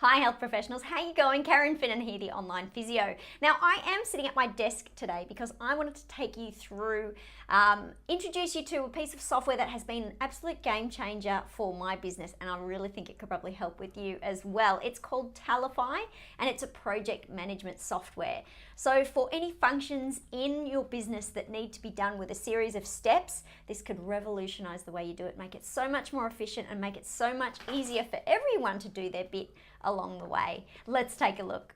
Hi health professionals, how you going? Karen Finnan here, the online physio. Now I am sitting at my desk today because I wanted to take you through, introduce you to a piece of software that has been an absolute game changer for my business, and I really think it could probably help with you as well. It's called Tallyfy and it's a project management software. So for any functions in your business that need to be done with a series of steps, this could revolutionize the way you do it, make it so much more efficient and make it so much easier for everyone to do their bit along the way. Let's take a look.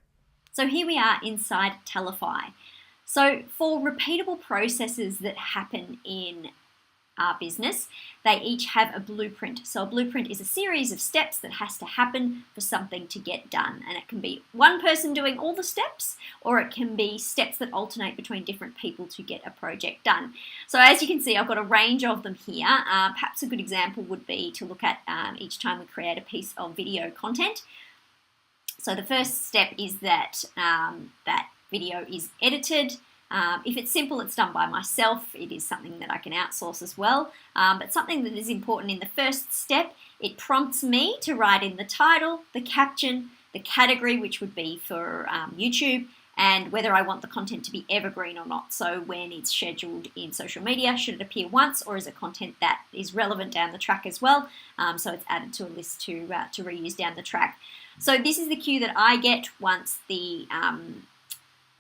So here we are inside Tallyfy. So for repeatable processes that happen in our business, they each have a blueprint. So a blueprint is a series of steps that has to happen for something to get done. And it can be one person doing all the steps, or it can be steps that alternate between different people to get a project done. So as you can see, I've got a range of them here. Perhaps a good example would be to look at each time we create a piece of video content. So the first step is that that video is edited. If it's simple, it's done by myself. It is something that I can outsource as well. But something that is important in the first step, it prompts me to write in the title, the caption, the category, which would be for YouTube, and whether I want the content to be evergreen or not. So when it's scheduled in social media, should it appear once, or is it content that is relevant down the track as well? So it's added to a list to reuse down the track. So this is the cue that I get once the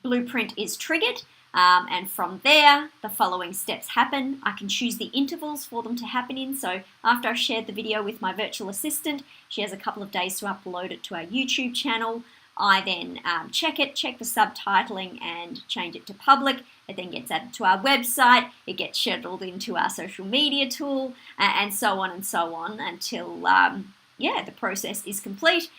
blueprint is triggered. And from there, the following steps happen. I can choose the intervals for them to happen in. So after I've shared the video with my virtual assistant, she has a couple of days to upload it to our YouTube channel. I then check the subtitling and change it to public. It then gets added to our website. It gets scheduled into our social media tool, and so on until the process is complete,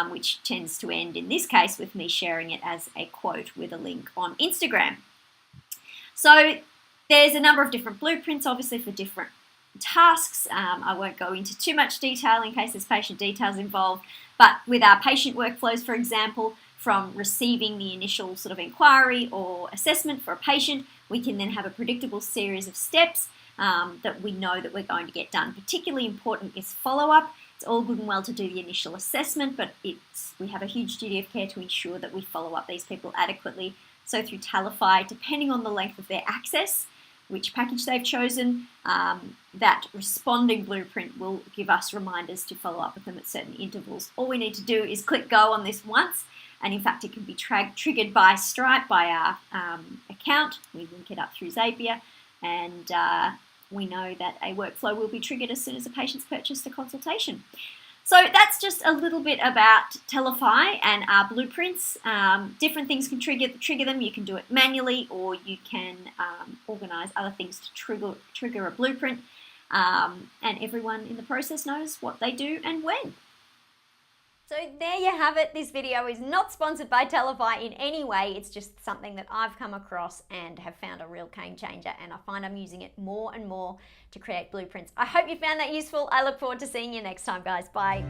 which tends to end in this case with me sharing it as a quote with a link on Instagram. So there's a number of different blueprints, obviously, for different tasks. I won't go into too much detail in case there's patient details involved, but with our patient workflows, for example, from receiving the initial sort of inquiry or assessment for a patient, we can then have a predictable series of steps that we know that we're going to get done. Particularly important is follow-up. It's all good and well to do the initial assessment, but we have a huge duty of care to ensure that we follow up these people adequately. So through Tallyfy, depending on the length of their access, which package they've chosen, that responding blueprint will give us reminders to follow up with them at certain intervals. All we need to do is click go on this once, and in fact it can be triggered by Stripe, by our account. We link it up through Zapier, and we know that a workflow will be triggered as soon as a patient's purchased a consultation. So that's just a little bit about Tallyfy and our blueprints. Different things can trigger them. You can do it manually, or you can organize other things to trigger a blueprint. And everyone in the process knows what they do and when. So there you have it. This video is not sponsored by Tallyfy in any way. It's just something that I've come across and have found a real game changer, and I find I'm using it more and more to create blueprints. I hope you found that useful. I look forward to seeing you next time, guys. Bye.